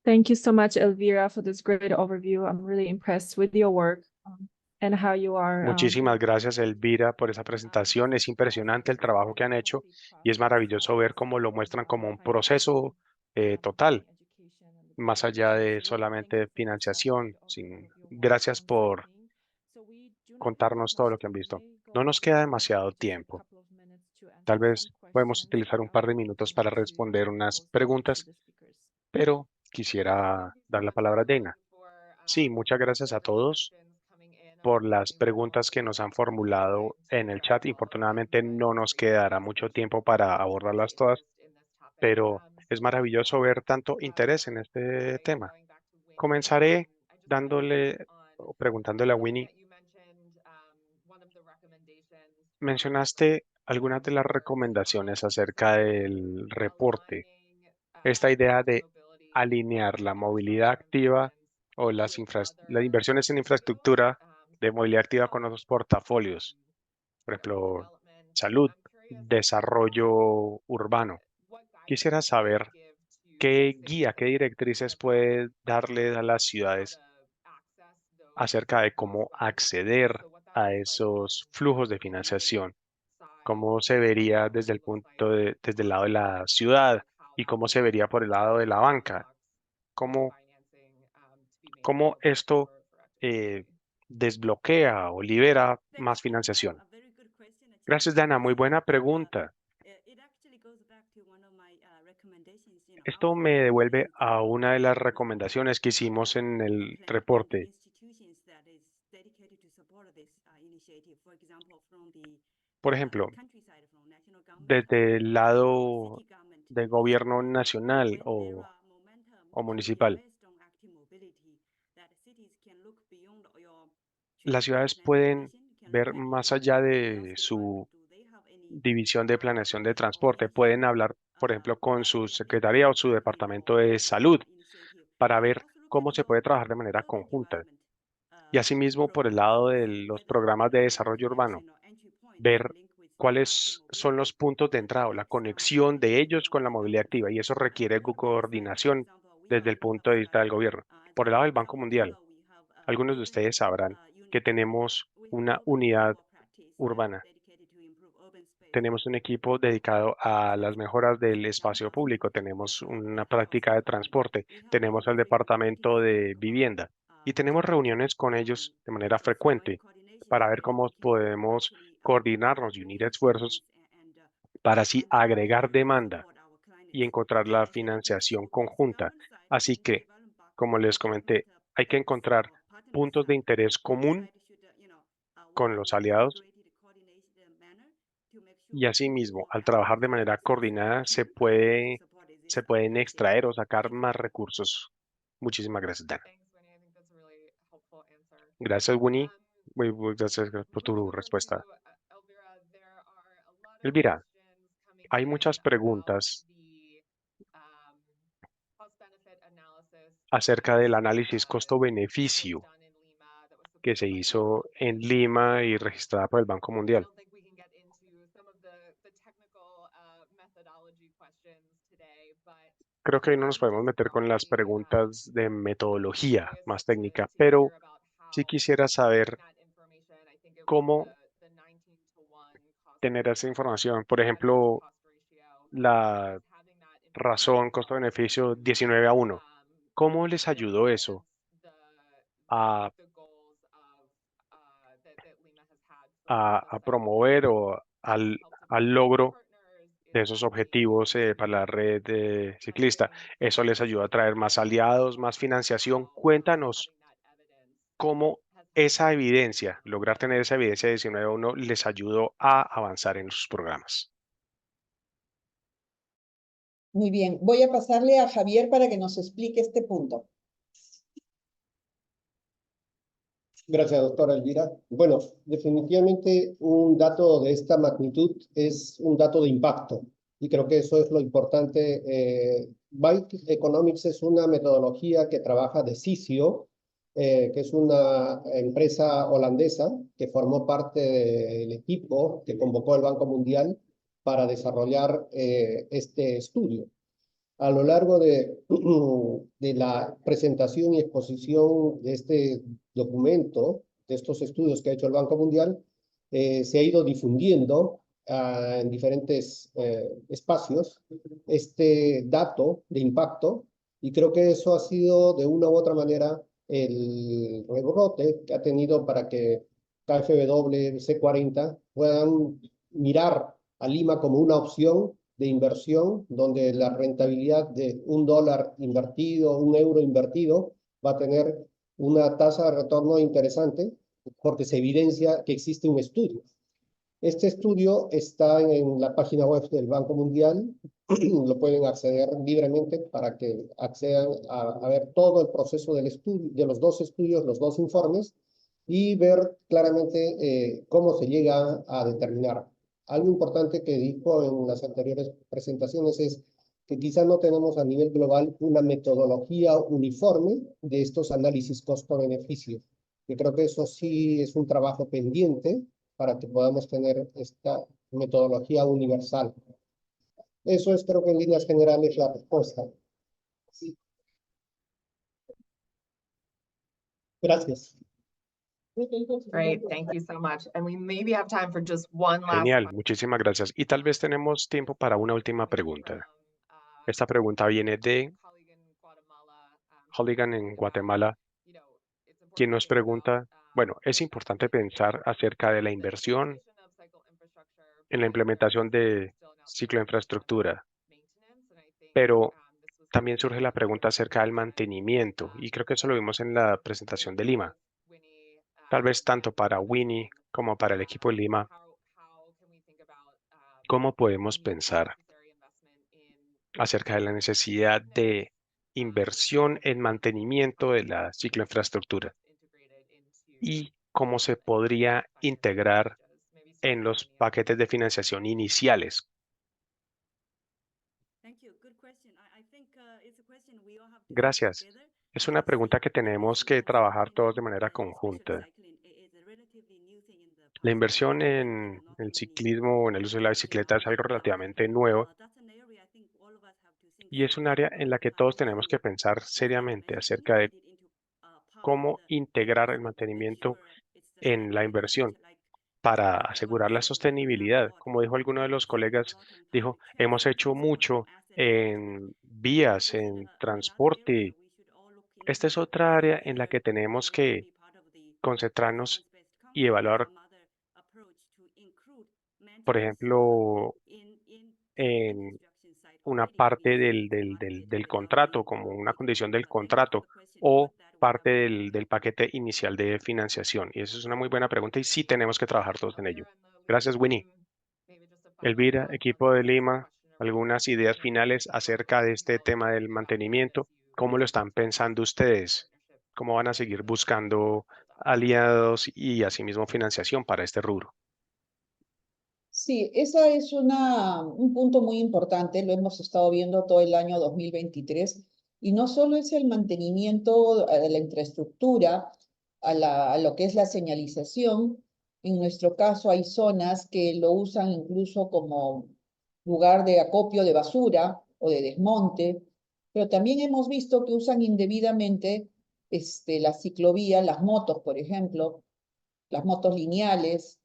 Thank you so much, Elvira, for this great overview. I'm really impressed with your work and how you are. Muchísimas gracias, Elvira, por esa presentación. Es impresionante el trabajo que han hecho y es maravilloso ver cómo lo muestran como un proceso total, más allá de solamente financiación. Gracias por contarnos todo lo que han visto. No nos queda demasiado tiempo. Tal vez podemos utilizar un par de minutos para responder unas preguntas, pero quisiera dar la palabra a Dana. Sí, muchas gracias a todos por las preguntas que nos han formulado en el chat. Infortunadamente no nos quedará mucho tiempo para abordarlas todas, pero es maravilloso ver tanto interés en este tema. Comenzaré dándole o preguntándole a Winnie. Mencionaste algunas de las recomendaciones acerca del reporte. Esta idea de alinear la movilidad activa o las inversiones en infraestructura de movilidad activa con otros portafolios, por ejemplo, salud, desarrollo urbano. Quisiera saber qué guía, qué directrices puede darle a las ciudades acerca de cómo acceder a esos flujos de financiación, cómo se vería desde desde el lado de la ciudad y cómo se vería por el lado de la banca, cómo esto desbloquea o libera más financiación. Gracias, Dana. Muy buena pregunta. Esto me devuelve a una de las recomendaciones que hicimos en el reporte. Por ejemplo, desde el lado del gobierno nacional o municipal, las ciudades pueden ver más allá de su división de planeación de transporte. Pueden hablar, por ejemplo, con su secretaría o su departamento de salud para ver cómo se puede trabajar de manera conjunta. Y asimismo, por el lado de los programas de desarrollo urbano, ver cuáles son los puntos de entrada o la conexión de ellos con la movilidad activa. Y eso requiere coordinación desde el punto de vista del gobierno. Por el lado del Banco Mundial, algunos de ustedes sabrán que tenemos una unidad urbana. Tenemos un equipo dedicado a las mejoras del espacio público, tenemos una práctica de transporte, tenemos el departamento de vivienda y tenemos reuniones con ellos de manera frecuente para ver cómo podemos coordinarnos y unir esfuerzos para así agregar demanda y encontrar la financiación conjunta. Así que, como les comenté, hay que encontrar puntos de interés común con los aliados. Y asimismo, al trabajar de manera coordinada, se pueden extraer o sacar más recursos. Muchísimas gracias, Dan. Gracias, Winnie. Muy gracias por tu respuesta. Elvira, there are a lot of Elvira, questions coming hay in muchas about preguntas the cost-benefit analysis acerca del that análisis was costo-beneficio done in Lima, that was que se supported by the hizo World en Bank. Lima y registrada por el Banco I Mundial. don't think we can get into some of the technical methodology questions today, but Creo que hoy no nos podemos meter con las preguntas de metodología más técnica, pero sí quisiera saber cómo tener esa información. Por ejemplo, la razón costo-beneficio 19:1. ¿Cómo les ayudó eso a, a promover o al logro de esos objetivos para la red ciclista? ¿Eso les ayudó a traer más aliados, más financiación? Cuéntanos cómo esa evidencia, lograr tener esa evidencia de 19:1 les ayudó a avanzar en sus programas. Muy bien, voy a pasarle a Javier para que nos explique este punto. Gracias, doctora Elvira. Bueno, definitivamente un dato de esta magnitud es un dato de impacto y creo que eso es lo importante. Byte Economics es una metodología que trabaja de Sisio, que es una empresa holandesa que formó parte del equipo que convocó el Banco Mundial para desarrollar este estudio. A lo largo de la presentación y exposición de este documento, de estos estudios que ha hecho el Banco Mundial, se ha ido difundiendo en diferentes espacios este dato de impacto, y creo que eso ha sido de una u otra manera el rebrote que ha tenido para que KfW, C40 puedan mirar a Lima como una opción de inversión, donde la rentabilidad de $1 invertido, €1 invertido, va a tener una tasa de retorno interesante, porque se evidencia que existe un estudio. Este estudio está en la página web del Banco Mundial, lo pueden acceder libremente para que accedan a ver todo el proceso del estudio, de los dos estudios, los dos informes, y ver claramente cómo se llega a determinar. Algo importante que dijo en las anteriores presentaciones es que quizá no tenemos a nivel global una metodología uniforme de estos análisis costo-beneficio. Yo creo que eso sí es un trabajo pendiente para que podamos tener esta metodología universal. Eso es, creo que en líneas generales, la respuesta. Sí. Gracias. Great, thank you so much. And we maybe have time for just one last Genial, question. muchísimas gracias. Y tal vez tenemos tiempo para una última pregunta. Esta pregunta viene de Holligan en Guatemala, quien nos pregunta, bueno, es importante pensar acerca de la inversión en la implementación de ciclo de infraestructura, pero también surge la pregunta acerca del mantenimiento, y creo que eso lo vimos en la presentación de Lima. Tal vez tanto para Winnie como para el equipo de Lima, ¿cómo podemos pensar acerca de la necesidad de inversión en mantenimiento de la cicloinfraestructura y cómo se podría integrar en los paquetes de financiación iniciales? Gracias. Es una pregunta que tenemos que trabajar todos de manera conjunta. La inversión en el ciclismo o en el uso de la bicicleta es algo relativamente nuevo y es un área en la que todos tenemos que pensar seriamente acerca de cómo integrar el mantenimiento en la inversión para asegurar la sostenibilidad. Como dijo alguno de los colegas, dijo, hemos hecho mucho en vías, en transporte. Esta es otra área en la que tenemos que concentrarnos y evaluar, por ejemplo, en una parte del contrato, como una condición del contrato, o parte del paquete inicial de financiación. Y eso es una muy buena pregunta y sí tenemos que trabajar todos en ello. Gracias, Winnie. Elvira, equipo de Lima, algunas ideas finales acerca de este tema del mantenimiento. ¿Cómo lo están pensando ustedes? ¿Cómo van a seguir buscando aliados y asimismo financiación para este rubro. Sí, esa es un punto muy importante, lo hemos estado viendo todo el año 2023, y no solo es el mantenimiento de la infraestructura, a lo que es la señalización. En nuestro caso hay zonas que lo usan incluso como lugar de acopio de basura o de desmonte, pero también hemos visto que usan indebidamente la ciclovía, las motos, por ejemplo, las motos lineales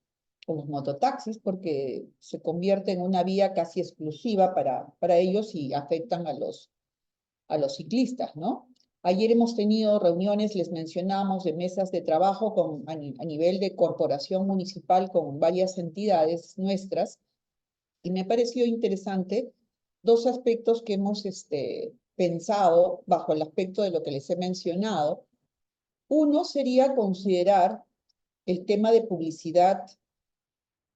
o los mototaxis, porque se convierte en una vía casi exclusiva para ellos y afectan a los ciclistas, ¿no? Ayer hemos tenido reuniones, les mencionamos, de mesas de trabajo a nivel de corporación municipal con varias entidades nuestras, y me pareció interesante dos aspectos que hemos pensado bajo el aspecto de lo que les he mencionado. Uno sería considerar el tema de publicidad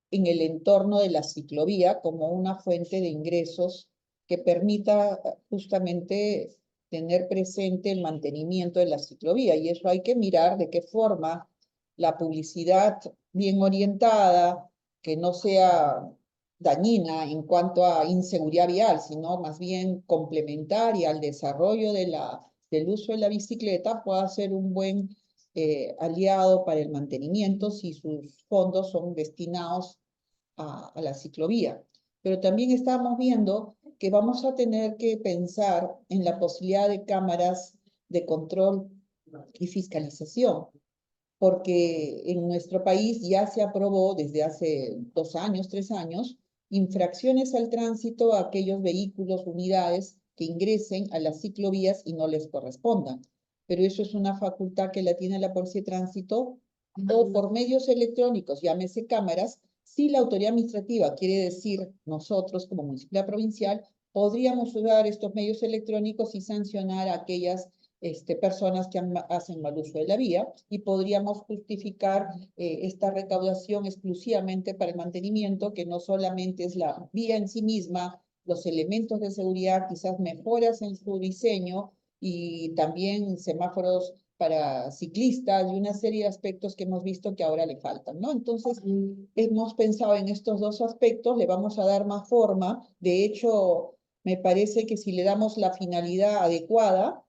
en el entorno de la ciclovía como una fuente de ingresos que permita justamente tener presente el mantenimiento de la ciclovía. Y eso hay que mirar de qué forma la publicidad bien orientada, que no sea dañina en cuanto a inseguridad vial, sino más bien complementaria al desarrollo del uso de la bicicleta, pueda ser un buen aliado para el mantenimiento si sus fondos son destinados a la ciclovía. Pero también estamos viendo que vamos a tener que pensar en la posibilidad de cámaras de control y fiscalización, porque en nuestro país ya se aprobó desde hace 2 años, 3 años, infracciones al tránsito a aquellos vehículos, unidades que ingresen a las ciclovías y no les correspondan. Pero eso es una facultad que la tiene la Policía de Tránsito, o por medios electrónicos, llámese cámaras. Si la autoridad administrativa, quiere decir nosotros como municipalidad provincial, podríamos usar estos medios electrónicos y sancionar a aquellas personas que hacen mal uso de la vía, y podríamos justificar esta recaudación exclusivamente para el mantenimiento, que no solamente es la vía en sí misma, los elementos de seguridad, quizás mejoras en su diseño y también semáforos para ciclistas y una serie de aspectos que hemos visto que ahora le faltan, ¿no? Entonces, hemos pensado en estos dos aspectos, le vamos a dar más forma. De hecho, me parece que si le damos la finalidad adecuada,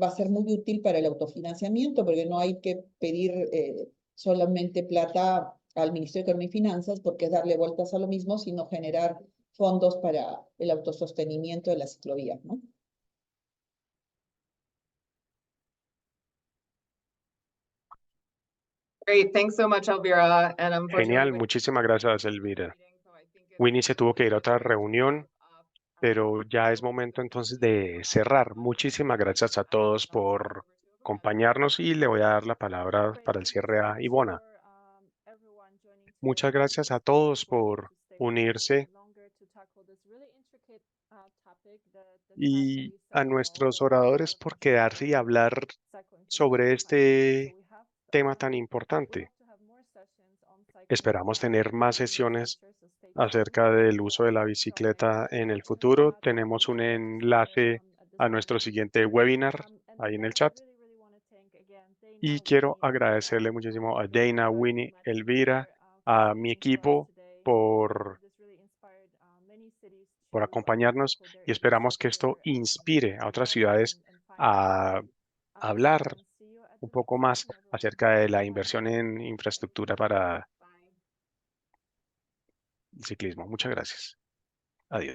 va a ser muy útil para el autofinanciamiento, porque no hay que pedir solamente plata al Ministerio de Economía y Finanzas, porque es darle vueltas a lo mismo, sino generar fondos para el autosostenimiento de las ciclovías, ¿no? Great, thanks so much, Elvira. And unfortunately, Genial, Winnie muchísimas gracias, Elvira. so I think it's Winnie se tuvo que ir a otra time to reunión, wrap up. pero ya es momento entonces de cerrar. Muchísimas gracias a todos por acompañarnos y le voy a dar la palabra para el cierre a Ivona. Muchas gracias a todos por unirse y a nuestros oradores por quedarse y hablar sobre este tema tan importante. Esperamos tener más sesiones acerca del uso de la bicicleta en el futuro. Tenemos un enlace a nuestro siguiente webinar ahí en el chat. Y quiero agradecerle muchísimo a Dana, Winnie, Elvira, a mi equipo por acompañarnos, y esperamos que esto inspire a otras ciudades a hablar un poco más acerca de la inversión en infraestructura para el ciclismo. Muchas gracias. Adiós.